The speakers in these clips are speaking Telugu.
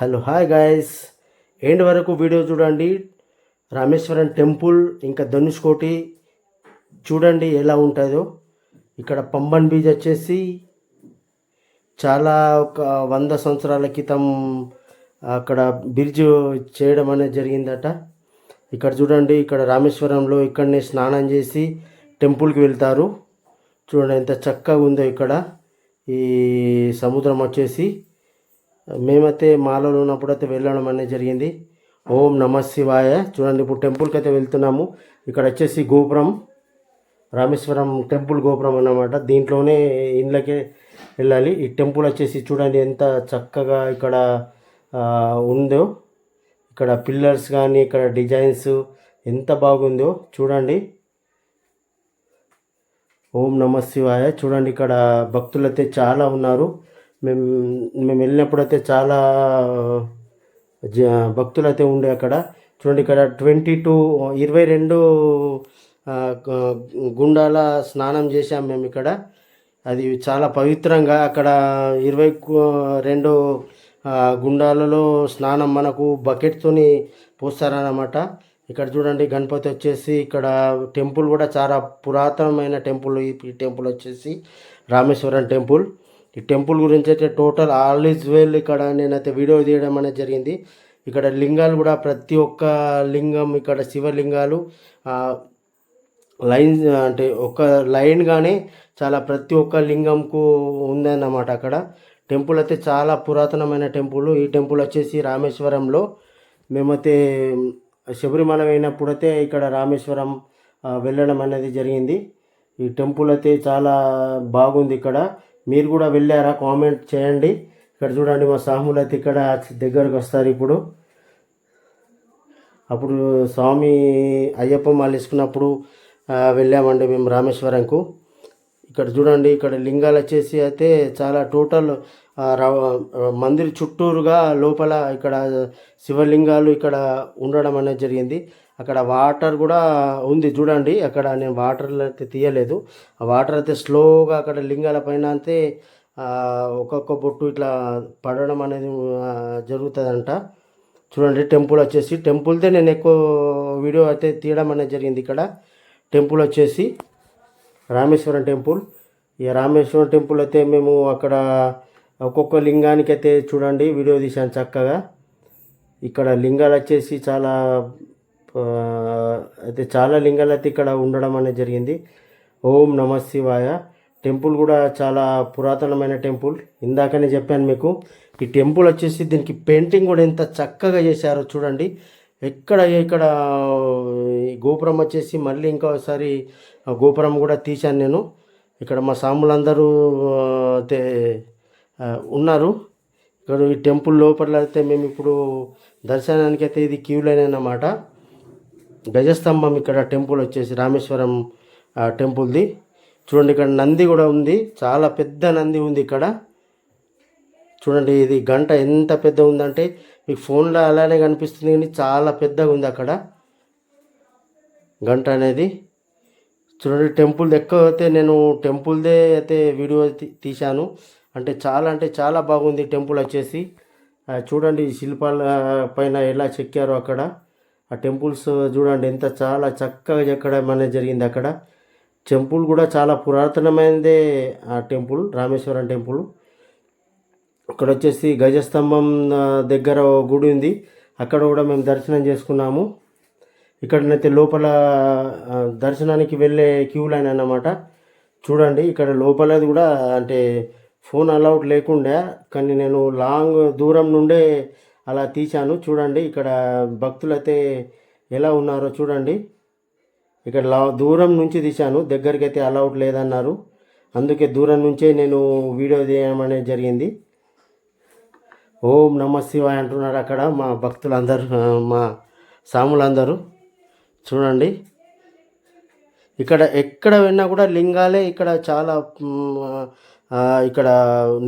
హలో హాయ్ గాయస్, ఎండ్ వరకు వీడియో చూడండి. రామేశ్వరం టెంపుల్ ఇంకా ధనుష్కోటి చూడండి ఎలా ఉంటుందో. ఇక్కడ పంబన్ బీచ్ వచ్చేసి చాలా ఒక 100 సంవత్సరాల క్రితం అక్కడ బ్రిడ్జ్ చేయడం అనేది జరిగిందట. ఇక్కడ చూడండి, ఇక్కడ రామేశ్వరంలో ఇక్కడనే స్నానం చేసి టెంపుల్కి వెళ్తారు. చూడండి ఎంత చక్కగా ఉందో ఇక్కడ ఈ సముద్రం వచ్చేసి. మేమైతే మాలలో ఉన్నప్పుడు అయితే వెళ్ళడం అనేది జరిగింది. ఓం నమ శివాయ. చూడండి ఇప్పుడు టెంపుల్కి అయితే వెళ్తున్నాము. ఇక్కడ వచ్చేసి గోపురం, రామేశ్వరం టెంపుల్ గోపురం అన్నమాట. దీంట్లోనే ఇండ్లకే వెళ్ళాలి. ఈ టెంపుల్ వచ్చేసి చూడండి ఎంత చక్కగా ఇక్కడ ఉందో. ఇక్కడ పిల్లర్స్ కానీ ఇక్కడ డిజైన్స్ ఎంత బాగుందో చూడండి. ఓం నమ శివాయ. చూడండి ఇక్కడ భక్తులు అయితే చాలా ఉన్నారు. మేము మేము వెళ్ళినప్పుడైతే చాలా భక్తులు అయితే ఉండే అక్కడ. చూడండి ఇక్కడ 22 గుండాల స్నానం చేశాం మేము ఇక్కడ. అది చాలా పవిత్రంగా అక్కడ 22 గుండాలలో స్నానం మనకు బకెట్తోని పోస్తారన్నమాట. ఇక్కడ చూడండి గణపతి వచ్చేసి, ఇక్కడ టెంపుల్ కూడా చాలా పురాతనమైన టెంపుల్. ఈ టెంపుల్ వచ్చేసి రామేశ్వరం టెంపుల్. ఈ టెంపుల్ గురించి అయితే టోటల్ ఆల్ ఈజ్ వెల్ ఇక్కడ నేనైతే వీడియో తీయడం అనేది జరిగింది. ఇక్కడ లింగాలు కూడా ప్రతి ఒక్క లింగం, ఇక్కడ శివలింగాలు లైన్ అంటే ఒక లైన్గానే చాలా ప్రతి ఒక్క లింగంకు ఉందన్నమాట. అక్కడ టెంపుల్ అయితే చాలా పురాతనమైన టెంపుల్. ఈ టెంపుల్ వచ్చేసి రామేశ్వరంలో మేమైతే శబరిమల అయినప్పుడైతే ఇక్కడ రామేశ్వరం వెళ్ళడం అనేది జరిగింది. ఈ టెంపుల్ అయితే చాలా బాగుంది. ఇక్కడ మీరు కూడా వెళ్ళారా? కామెంట్ చేయండి. ఇక్కడ చూడండి మా సాములు అయితే ఇక్కడ దగ్గరకు వస్తారు. అప్పుడు స్వామి అయ్యప్ప మాల వేసుకున్నప్పుడు వెళ్ళామండి మేము రామేశ్వరంకు. ఇక్కడ చూడండి, ఇక్కడ లింగాలు వచ్చేసి అయితే చాలా టోటల్ మందిర్ చుట్టూరుగా లోపల ఇక్కడ శివలింగాలు ఇక్కడ ఉండడం అనేది జరిగింది. అక్కడ వాటర్ కూడా ఉంది చూడండి. అక్కడ నేను వాటర్ అయితే తీయలేదు. ఆ వాటర్ అయితే స్లోగా అక్కడ లింగాల పైన అయితే ఒక్కొక్క బొట్టు ఇట్లా పడడం అనేది జరుగుతుందంట. చూడండి టెంపుల్ వచ్చేసి, టెంపుల్దే నేను ఎక్కువ వీడియో అయితే తీయడం అనేది జరిగింది. ఇక్కడ టెంపుల్ వచ్చేసి రామేశ్వరం టెంపుల్. ఈ రామేశ్వరం టెంపుల్ అయితే మేము అక్కడ ఒక్కొక్క లింగానికి అయితే చూడండి వీడియో తీశాను చక్కగా. ఇక్కడ లింగాలు వచ్చేసి చాలా లింగాలు అయితే ఇక్కడ ఉండడం అనేది జరిగింది. ఓం నమ శివాయ. టెంపుల్ కూడా చాలా పురాతనమైన టెంపుల్. ఇందాకనే చెప్పాను మీకు. ఈ టెంపుల్ వచ్చేసి దీనికి పెయింటింగ్ కూడా ఎంత చక్కగా చేశారో చూడండి. ఇక్కడ గోపురం వచ్చేసి మళ్ళీ ఇంకోసారి గోపురం కూడా తీశాను నేను. ఇక్కడ మా సాములందరూ అయితే ఉన్నారు. ఇక్కడ ఈ టెంపుల్ లోపల అయితే మేము ఇప్పుడు దర్శనానికి అయితే ఇది క్యూ లైన్ అన్నమాట. గజస్తంభం ఇక్కడ టెంపుల్ వచ్చేసి రామేశ్వరం టెంపుల్ది. చూడండి ఇక్కడ నంది కూడా ఉంది, చాలా పెద్ద నంది ఉంది ఇక్కడ. చూడండి ఇది గంట ఎంత పెద్ద ఉందంటే మీకు ఫోన్లో అలానే కనిపిస్తుంది, కానీ చాలా పెద్దగా ఉంది అక్కడ గంట అనేది. చూడండి టెంపుల్ ఎక్కువ అయితే నేను టెంపుల్దే అయితే వీడియో తీశాను. అంటే చాలా బాగుంది టెంపుల్ వచ్చేసి. చూడండి శిల్పాల పైన ఎలా చెక్కారో అక్కడ. ఆ టెంపుల్స్ చూడండి ఎంత చాలా చక్కగా చెక్కడం అనేది జరిగింది అక్కడ. టెంపుల్ కూడా చాలా పురాతనమైనదే ఆ టెంపుల్, రామేశ్వరం టెంపుల్. ఇక్కడ వచ్చేసి గజస్తంభం దగ్గర గుడి ఉంది, అక్కడ కూడా మేము దర్శనం చేసుకున్నాము. ఇక్కడనైతే లోపల దర్శనానికి వెళ్ళే క్యూ లైన్ అన్నమాట. చూడండి ఇక్కడ లోపలది కూడా అంటే ఫోన్ అలౌడ్ లేకుండా, కానీ నేను లాంగ్ దూరం నుండే అలా తీశాను. చూడండి ఇక్కడ భక్తులు అయితే ఎలా ఉన్నారో చూడండి. ఇక్కడ దూరం నుంచి తీశాను, దగ్గరికి అయితే అలౌడ్ లేదన్నారు. అందుకే దూరం నుంచే నేను వీడియో తీయడం అనేది జరిగింది. ఓం నమ శివాయ అంటున్నారు అక్కడ మా భక్తులందరూ, మా సాములందరూ. చూడండి ఇక్కడ ఎక్కడ విన్నా కూడా లింగాలే ఇక్కడ చాలా ఇక్కడ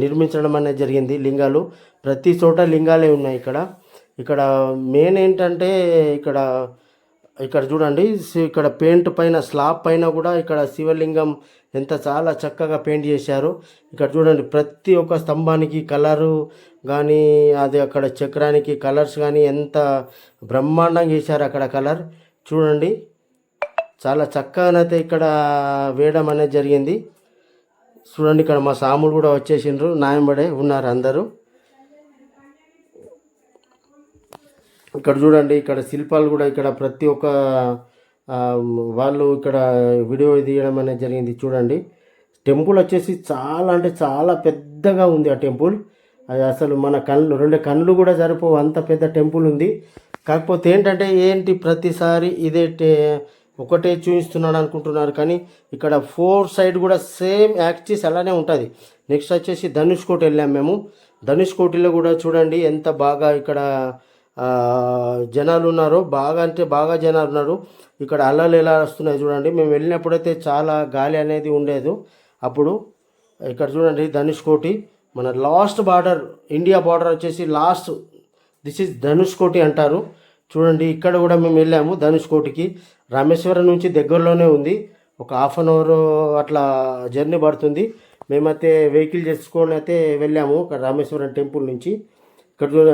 నిర్మించడం అనేది జరిగింది. లింగాలు ప్రతి చోట లింగాలే ఉన్నాయి ఇక్కడ. ఇక్కడ మెయిన్ ఏంటంటే ఇక్కడ ఇక్కడ చూడండి ఇక్కడ పెయింట్ పైన స్లాబ్ పైన కూడా ఇక్కడ శివలింగం ఎంత చాలా చక్కగా పెయింట్ చేశారు. ఇక్కడ చూడండి ప్రతి ఒక్క స్తంభానికి కలరు కానీ అది అక్కడ చక్రానికి కలర్స్ కానీ ఎంత బ్రహ్మాండంగా చేశారు అక్కడ కలర్ చూడండి. చాలా చక్కగానైతే ఇక్కడ వేయడం అనేది జరిగింది. చూడండి ఇక్కడ మా సాములు కూడా వచ్చేసిండ్రు, నాయంబడే ఉన్నారు అందరూ. ఇక్కడ చూడండి ఇక్కడ శిల్పాలు కూడా ఇక్కడ ప్రతి ఒక్క వాళ్ళు ఇక్కడ వీడియో తీయడం అనేది జరిగింది. చూడండి టెంపుల్ వచ్చేసి చాలా అంటే చాలా పెద్దగా ఉంది ఆ టెంపుల్. అది అసలు మన కళ్ళు రెండు కళ్ళు కూడా సరిపోవు అంత పెద్ద టెంపుల్ ఉంది. కాకపోతే ఏంటి ప్రతిసారి ఇదే ఒకటే చూపిస్తున్నాడు అనుకుంటున్నారు, కానీ ఇక్కడ 4 సైడ్ కూడా సేమ్ యాక్సిస్ అలానే ఉంటుంది. నెక్స్ట్ వచ్చేసి ధనుష్కోటి వెళ్ళాం మేము. ధనుష్కోటిలో కూడా చూడండి ఎంత బాగా ఇక్కడ జనాలు ఉన్నారో, బాగా అంటే బాగా జనాలు ఉన్నారు. ఇక్కడ అలలు ఎలా వస్తున్నాయి చూడండి. మేము వెళ్ళినప్పుడైతే చాలా గాలి అనేది ఉండేది అప్పుడు. ఇక్కడ చూడండి ధనుష్కోటి మన లాస్ట్ బార్డర్, ఇండియా బార్డర్ వచ్చేసి లాస్ట్, దిస్ ఇస్ ధనుష్కోటి అంటారు. చూడండి ఇక్కడ కూడా మేము వెళ్ళాము ధనుష్కోటికి. రామేశ్వరం నుంచి దగ్గరలోనే ఉంది, ఒక 1/2 అవర్ అట్లా జర్నీ పడుతుంది. మేమైతే వెహికల్ చేసుకొని అయితే వెళ్ళాము రామేశ్వరం టెంపుల్ నుంచి.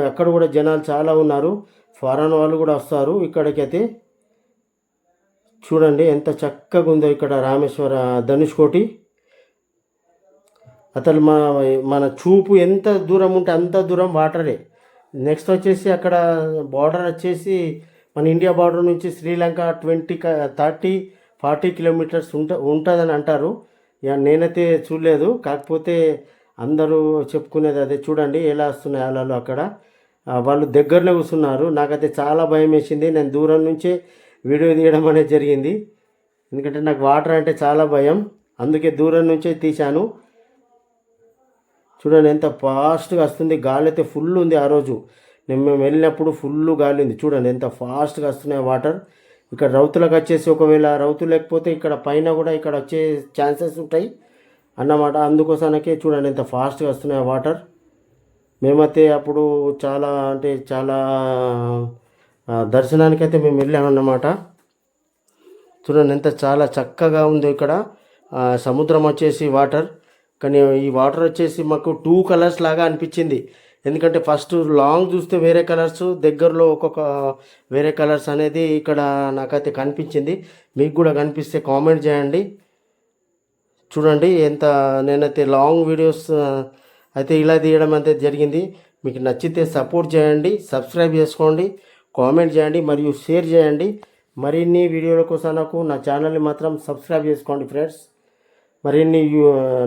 అక్కడ కూడా జనాలు చాలా ఉన్నారు, ఫారెన్ వాళ్ళు కూడా వస్తారు ఇక్కడికైతే. చూడండి ఎంత చక్కగా ఉందో ఇక్కడ రామేశ్వర ధనుష్కోటి. అసలు మన చూపు ఎంత దూరం ఉంటే అంత దూరం వాటరే. నెక్స్ట్ వచ్చేసి అక్కడ బార్డర్ వచ్చేసి మన ఇండియా బార్డర్ నుంచి శ్రీలంక 30-40 కిలోమీటర్స్ ఉంటుందని అంటారు. నేనైతే చూడలేదు, కాకపోతే అందరూ చెప్పుకునేది అదే. చూడండి ఎలా వస్తున్నాయి అలలు అక్కడ. వాళ్ళు దగ్గరనే కూర్చున్నారు. నాకైతే చాలా భయం వేసింది. నేను దూరం నుంచే వీడియో తీయడం అనేది జరిగింది, ఎందుకంటే నాకు వాటర్ అంటే చాలా భయం, అందుకే దూరం నుంచే తీశాను. చూడండి ఎంత ఫాస్ట్గా వస్తుంది, గాలి అయితే ఫుల్ ఉంది. ఆ రోజు మేము వెళ్ళినప్పుడు ఫుల్ గాలి ఉంది. చూడండి ఎంత ఫాస్ట్గా వస్తున్నాయి వాటర్. ఇక్కడ రౌతులకు వచ్చేసి ఒకవేళ రౌతు లేకపోతే ఇక్కడ పైన కూడా ఇక్కడ వచ్చే ఛాన్సెస్ ఉంటాయి అన్నమాట. అందుకోసానికే చూడండి ఎంత ఫాస్ట్గా వస్తున్నాయి వాటర్. మేమైతే అప్పుడు చాలా అంటే చాలా దర్శనానికైతే మేము వెళ్ళామన్నమాట. చూడండి ఎంత చాలా చక్కగా ఉంది ఇక్కడ. సముద్రం వచ్చేసి వాటర్, కానీ ఈ వాటర్ వచ్చేసి మాకు 2 కలర్స్ లాగా అనిపించింది. ఎందుకంటే ఫస్ట్ లాంగ్ చూస్తే వేరే కలర్స్, దగ్గరలో ఒక్కొక్క వేరే కలర్స్ అనేది ఇక్కడ నాకైతే కనిపించింది. మీకు కూడా కనిపిస్తే కామెంట్ చేయండి. చూడండి ఎంత నేనైతే లాంగ్ వీడియోస్ అయితే ఇలా తీయడం అయితే జరిగింది. మీకు నచ్చితే సపోర్ట్ చేయండి, సబ్స్క్రైబ్ చేసుకోండి, కామెంట్ చేయండి మరియు షేర్ చేయండి. మరిన్ని వీడియోల కోసం నాకు నా ఛానల్ని మాత్రం సబ్స్క్రైబ్ చేసుకోండి ఫ్రెండ్స్. మరిన్ని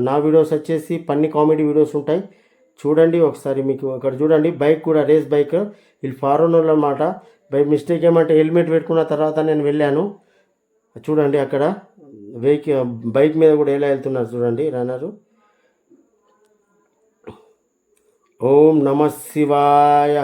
నా వీడియోస్ వచ్చేసి ఫన్నీ కామెడీ వీడియోస్ ఉంటాయి. చూడండి ఒకసారి. మీకు అక్కడ చూడండి బైక్ కూడా, రేస్ బైక్, వీళ్ళు ఫారెన్ వాళ్ళు అన్నమాట. బై మిస్టేక్ ఏమంటే హెల్మెట్ పెట్టుకున్న తర్వాత నేను వెళ్ళాను. చూడండి అక్కడ బైక్ మీద కూడా ఎలా వెళ్తున్నారు చూడండి రన్నరు. ఓం నమ శివాయ.